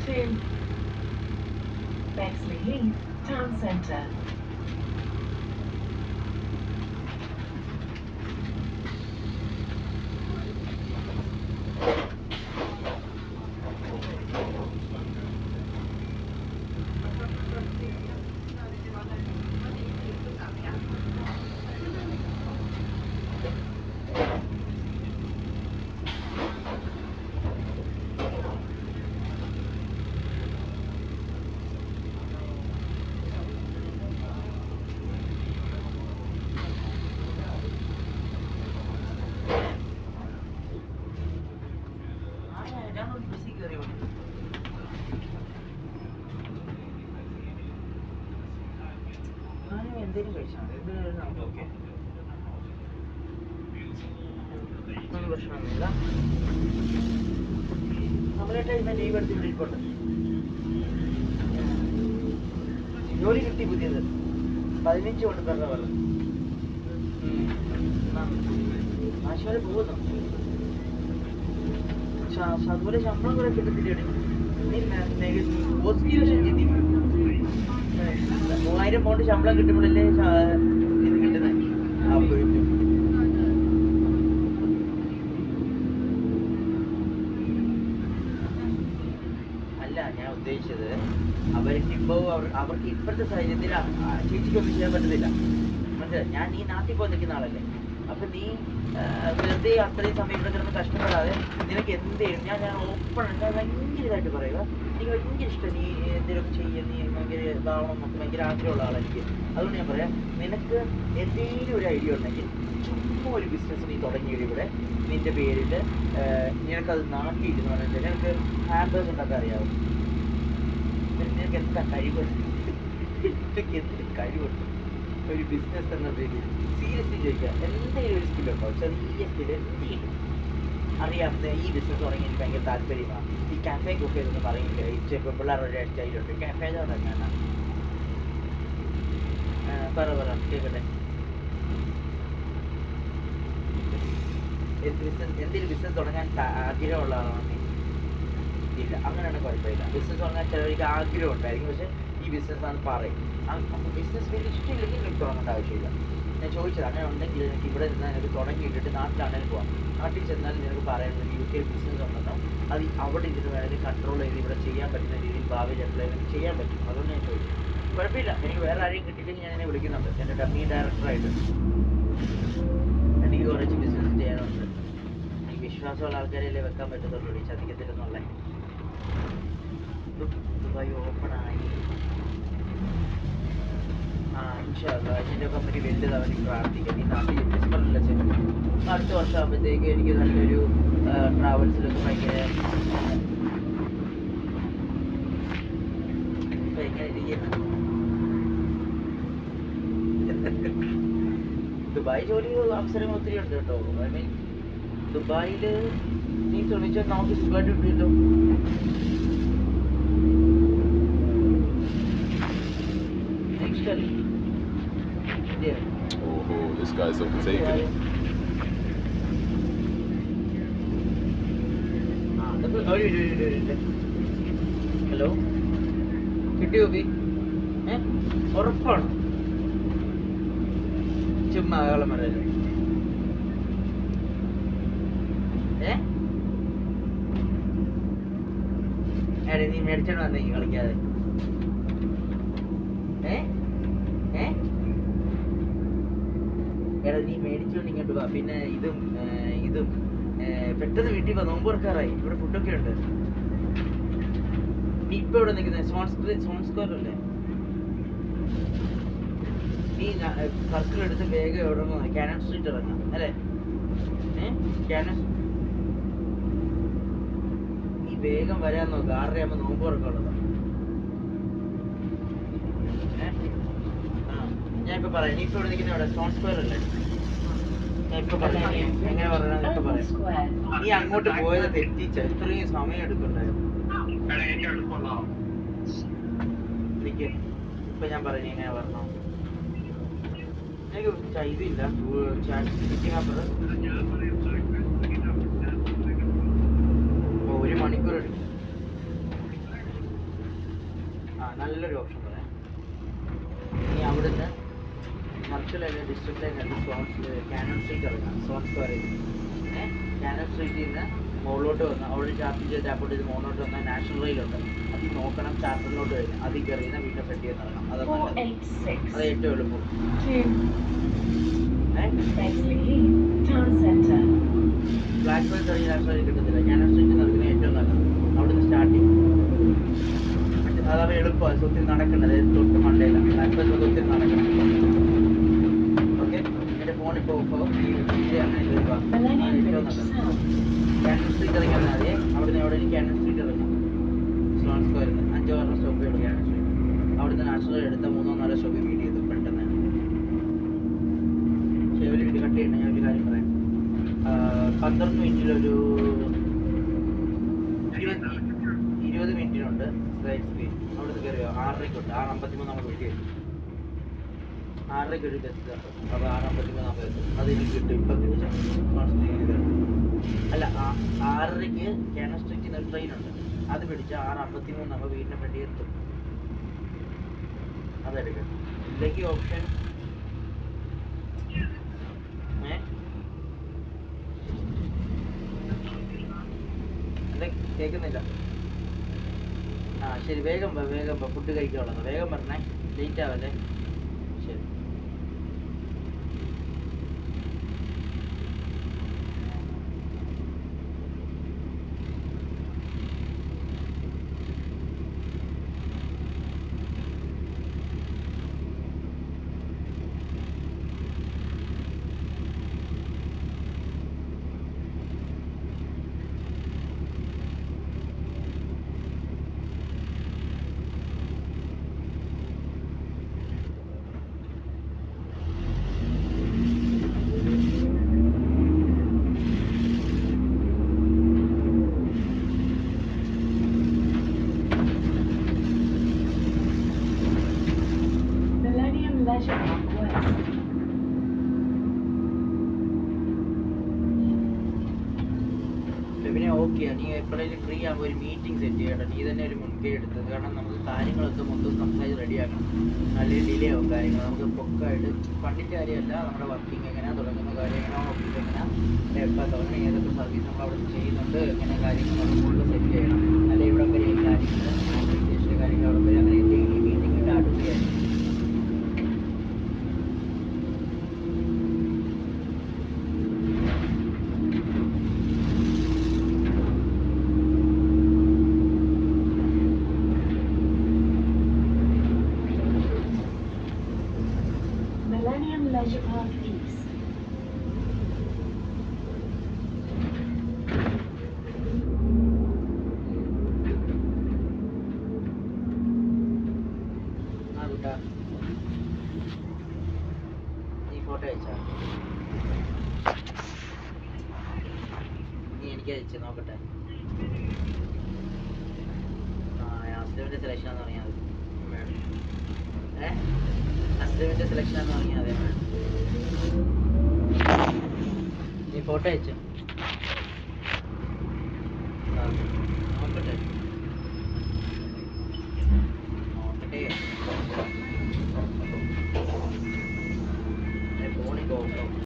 to Bexley Heath Town Centre. പ്രശ്നമൊന്നുമില്ല. നമ്മളായിട്ട് ഇന്ന് ലീവ് എടുത്ത് വിളിക്കോട്ടെ. ജോലി കിട്ടി പുതിയത് 15 കൊണ്ട് തരണ വെള്ളം ആശുപത്രി പോകുന്നു. അതുപോലെ ശമ്പളം കൂടെ കിട്ടത്തില്ലേ? പോസിറ്റീവ് 3000 പൗണ്ട് ശമ്പളം കിട്ടുമ്പോഴല്ലേ ഇത് കിട്ടുന്നത്. അല്ല, ഞാൻ ഉദ്ദേശിച്ചത് അവർക്കിപ്പോ അവർക്ക് ഇപ്പോഴത്തെ സാഹചര്യത്തിൽ ചേച്ചിക്കൊന്നും ചെയ്യാൻ പറ്റത്തില്ല. മനസ്സിലായി? ഞാൻ നീ നാട്ടിൽ പോയി നിൽക്കുന്ന ആളല്ലേ. അപ്പൊ നീ വെറുതെ അത്രയും സമയം ഇവിടെ കിടന്ന് കഷ്ടപ്പെടാതെ നിനക്ക് എന്തേലും ഞാൻ ഓപ്പൺ ഭയങ്കര ഇതായിട്ട് പറയുക. എനിക്ക് ഭയങ്കര ഇഷ്ടം നീ എന്തെങ്കിലുമൊക്കെ ചെയ്യാൻ. നീ ഭയങ്കര ഇതാവണം എന്നൊക്കെ ഭയങ്കര ആഗ്രഹമുള്ള ആളെനിക്ക്. അതുകൊണ്ട് ഞാൻ പറയാം, നിനക്ക് എന്തെങ്കിലും ഒരു ഐഡിയ ഉണ്ടെങ്കിൽ ചുമ്മാ ഒരു ബിസിനസ് നീ തുടങ്ങിയത് ഇവിടെ നിന്റെ പേരിൽ. നിനക്കത് നാട്ടിൽ ഇരുന്ന് പറഞ്ഞിട്ട് നിനക്ക് ഹാമ്പേഴ്സ് ഉണ്ടാക്കാൻ അറിയാവും. നിനക്ക് എന്താ കഴിവുണ്ട്? നിനക്ക് എന്തൊരു കഴിവുണ്ട് ഒരു ബിസിനസ് എന്ന പേരിൽ? സീരിയസ്ലി ചോദിക്കുക, എന്തെങ്കിലും ഒരു സ്കില്ലുണ്ടോ? ചെറിയ സ്കില്ല് എന്തെങ്കിലും അറിയാവുന്ന ഈ ബിസിനസ് തുടങ്ങി എനിക്ക് ഭയങ്കര താല്പര്യമാണ്. ഈ കാഫേ കുക്ക് ചെയ്തൊന്നും പറയില്ല. ഈ പിള്ളേരുടെ സ്റ്റൈലുണ്ട് കാഫേ തുടങ്ങാനാ. പറ കേൾക്കട്ടെ. എന്തെങ്കിലും ബിസിനസ് തുടങ്ങാൻ ആഗ്രഹമുള്ള ആളാണ് നീ? ഇല്ല, അങ്ങനെയാണ് കുഴപ്പമില്ല. ബിസിനസ് തുടങ്ങാൻ ചിലവർക്ക് ആഗ്രഹം ഉണ്ടായിരിക്കും, പക്ഷെ ഈ ബിസിനസ്സാണ് പറയും. ബിസിനസ് വലിയ ഇഷ്ടമില്ലെങ്കിൽ എനിക്ക് തുടങ്ങേണ്ട ആവശ്യമില്ല. ഞാൻ ചോദിച്ചത് അങ്ങനെ ഉണ്ടെങ്കിൽ എനിക്ക് ഇവിടെ നിന്ന് എനിക്ക് തുടങ്ങിയിട്ടിട്ട് നാട്ടിലാണെങ്കിൽ പോകാം. നാട്ടിൽ ചെന്നാൽ നിനക്ക് പറയുന്നത് UK ബിസിനസ് ഉണ്ടെന്നോ അത് അവിടെ ഇരുന്ന് വേണമെങ്കിൽ കൺട്രോൾ ചെയ്ത് ഇവിടെ ചെയ്യാൻ പറ്റുന്ന രീതിയിൽ ഭാവിയിൽ എപ്പോഴെങ്കിലും ചെയ്യാൻ പറ്റും. അതുകൊണ്ട് ഞാൻ ചോദിച്ചു. കുഴപ്പമില്ല, എനിക്ക് വേറെ ആരെയും കിട്ടിയില്ലെങ്കിൽ ഞാൻ എന്നെ വിളിക്കുന്നുണ്ട്. എൻ്റെ ഡമ്മി ഡയറക്ടറായിട്ട് എനിക്ക് കുറച്ച് ബിസിനസ് ചെയ്യാനുണ്ട്. എനിക്ക് വിശ്വാസമുള്ള ആൾക്കാരെയല്ലേ വെക്കാൻ പറ്റത്തുള്ളൂ, ചതിക്കത്തില്ലെന്നുള്ള. ദുബായ് ഓപ്പണായി. ഇൻഷാ അല്ലാഹ് ഇതിൻ്റെ കമ്പനി വലുതാവാൻ പ്രാർത്ഥിക്കാം. ഈ നാട്ടിൽ ഡിസംബറിലല്ല ചെല്ലും. അടുത്ത വർഷം ആകുമ്പോഴത്തേക്ക് എനിക്ക് നല്ലൊരു ട്രാവൽസിലൊക്കെ ഭയങ്കര എങ്ങനെ ഇരിക്കുന്നു. ദുബായ് ജോലി അവസരങ്ങൾ ഒത്തിരി ഉണ്ട് കേട്ടോ. ഐ മീൻ ദുബായിൽ നീ ശ്രമിച്ചാൽ നമുക്ക് സുഖമായിട്ട് കിട്ടുമല്ലോ. നെക്സ്റ്റ് അല്ലേ? Oh, this guy's overtaking it. Hello, കിട്ടിയോ? ഉറപ്പാണ്? ചുമ്മാ ആകളം വരല്ലേ? എടേ നീ മേടിച്ചോണ്ട് വന്നേ കളിക്കാതെ. എടാ നീ മേടിച്ചോണ്ട് ഇങ്ങോട്ട് വാ. പിന്നെ ഇതും പെട്ടെന്ന് വീട്ടിൽ വാ. നോമ്പ് തുറക്കാറായി. ഇവിടെ ഫുഡൊക്കെ ഉണ്ട്. നീ ഇപ്പൊ ഇവിടെ നിൽക്കുന്നത് സോൺ സ്ക്വയർ അല്ലേ? നീ സർക്കിൾ എടുത്ത് വേഗം എവിടെ കാനൺ സ്ട്രീറ്റ് ഇറങ്ങാം അല്ലേ? നീ വേഗം വരാൻ നോക്ക്. 6:30 നോമ്പ് തുറക്കുള്ളതാണ്. ഞാൻ ഇപ്പൊ പറയാം. നീ ഇപ്പൊ ഇവിടെ നിൽക്കുന്ന എവിടെ? സോൺ സ്ക്വയർ അല്ലേ? ഞാൻ ഇപ്പൊ പറയാം. എങ്ങനെ പറയണം ഇപ്പൊ പറയാം. നീ അങ്ങോട്ട് പോയത് തെറ്റിച്ച ഇത്രയും സമയം എടുക്കണ്ടായിരുന്നു. എനിക്ക് ഇപ്പൊ ഞാൻ പറഞ്ഞു എങ്ങനെ പറഞ്ഞോ. എനിക്ക് ഇതില്ല ഒരു മണിക്കൂർ എടുക്കും. നല്ലൊരു ഓപ്ഷൻ പറയാം. നീ അവിടുന്ന് മർച്ചുലൈൻ ഡിസ്ട്രിക്ട് ലൈൻ കണ്ട് കാനൺ സ്ട്രീറ്റ് ഇറങ്ങാം. സോൺ സ്ക്വയറിൽ കാനൺ സ്ട്രീറ്റിൽ നിന്ന് മുകളിലോട്ട് വന്ന് അവിടെ ചാർജ് ചെയ്ത് ടാപ്പോട്ട് ചെയ്ത് മുകളിലോട്ട് വന്നാൽ നാഷണൽ റെയിലുണ്ട്. അതിൽ നോക്കണം ചാർട്ടറിലോട്ട് കഴിഞ്ഞ് അതിൽ കയറിയുന്ന വീട്ടിൽ ഫ്രണ്ട് ചെയ്യുന്ന ഇറങ്ങാം. അതാണ് നല്ലത്. 486 അത് ഏറ്റവും എളുപ്പം. to Bexley Heath Town Centre. Black belt തുടങ്ങി നാഷണൽ റെയിൽ കിട്ടുന്നില്ല. കാനൺ സ്ട്രീറ്റിൽ നടക്കുന്നത് ഏറ്റവും നല്ലത്. അവിടുന്ന് സ്റ്റാർട്ടിങ് അതാണ് എളുപ്പമാണ്. ഒത്തിരി നടക്കേണ്ടത് തൊട്ട് മണ്ടയില്ല. ബ്ലാക്ക് ബെൽറ്റ് ഒക്കെ ഒത്തിരി നടക്കണം. ഓക്കെ, എൻ്റെ ഫോൺ ഇപ്പോൾ ഓഫാകും. അങ്ങനെ Millennium ഏറ്റവും Village നല്ലത്. South. കാനൺ സ്ട്രീറ്റ് ഇറങ്ങിയാൽ മതി. അവിടുന്ന് അവിടെ കാനൺ സ്ട്രീറ്റ് ഇറങ്ങാം. സോൺ സ്ക്വയറിൽ 5-6 സ്റ്റോപ്പേ ഉള്ളൂ കാനൺ സ്ട്രീറ്റ്. അവിടുന്ന് നാഷണൽ എടുത്ത 3-4 സ്റ്റോപ്പ് മീറ്റ് ചെയ്തു പെട്ടെന്ന്. പക്ഷേ ഒരു മിനിറ്റ് കട്ട് ചെയ്യണം. ഞാൻ ഒരു കാര്യം പറയാം. 12 മിനിറ്റിലൊരു 20 മിനിറ്റിനുണ്ട് റൈറ്റ് സ്പീഡ്. അവിടുന്ന് കയറിയോ 6:00 6:53 നമ്മൾ വീട്ടിൽ വരും. 6:00 ഒരു ബസ് കിട്ടും. അപ്പോൾ 6:53 ബസ് അത് എനിക്ക് കിട്ടും. ഇപ്പം തിരിച്ചു അല്ല 6:00 കാനൺ സ്ട്രീറ്റിൽ നിന്ന് ഒരു ട്രെയിനുണ്ട്. അത് പിടിച്ച് 6:53 നമ്മൾ വീടിൻ്റെ ഫ്രണ്ടിൽ എത്തും. അതെടുക്കാം. ഇല്ലെങ്കിൽ ഓപ്ഷൻ എന്താ കേൾക്കുന്നില്ല? ആ ശരി, വേഗം ഫുഡ് കഴിക്കാനുള്ളത് വേഗം പറഞ്ഞേ, ലേറ്റ് ആവല്ലേ. ശരി. Millennium Leisure Park West. പിന്നെ ഓക്കെ, നീ എപ്പോഴേലും ഫ്രീ ആകുമ്പോൾ ഒരു മീറ്റിംഗ് സെറ്റ് ചെയ്യണം. നീ തന്നെ ഒരു മുൻകൈ എടുത്തത്. കാരണം നമുക്ക് കാര്യങ്ങളൊക്കെ മൊത്തം സംസാരിച്ച് റെഡിയാക്കണം. അല്ലെങ്കിൽ ഡിലേ ആവും കാര്യങ്ങൾ. നമുക്ക് പൊക്കമായിട്ട് ഫണ്ടിൻ്റെ കാര്യമല്ല, നമ്മുടെ വർക്കിംഗ് എങ്ങനെയാണ്, തുടങ്ങുന്ന കാര്യം എങ്ങനെയാണ്, ഓഫീസ് എങ്ങനെയാണ്, എപ്പോൾ തുടങ്ങി, ഏതൊക്കെ സർവീസ് നമ്മൾ അവിടെ ചെയ്യുന്നുണ്ട്, എങ്ങനെ കാര്യങ്ങൾ നമ്മൾ ഫുള്ള് സെറ്റ് ചെയ്യണം. അല്ലെങ്കിൽ ഇവിടെ വരെ കാര്യങ്ങൾ ഓർഗനൈസേഷൻ്റെ കാര്യങ്ങൾ അവിടെ വരെ അങ്ങനെ ഡെയിലി മീറ്റിംഗ് ഇട്ട് അറ്റൻഡ് ചെയ്യാൻ. Millennium Leisure Park East. ആ കുട്ടാ, നീ ഫോട്ടോ അയച്ചാ? നീ എനിക്ക് അയച്ചു നോക്കട്ടെ. അസ്ലമിൻ്റെ സെലക്ഷനാന്ന് പറഞ്ഞാൽ മതി. അസ്ലമിൻ്റെ സെലക്ഷനാന്ന് പറഞ്ഞാൽ അതെ. നീ ഫോട്ടോ അയച്ചു.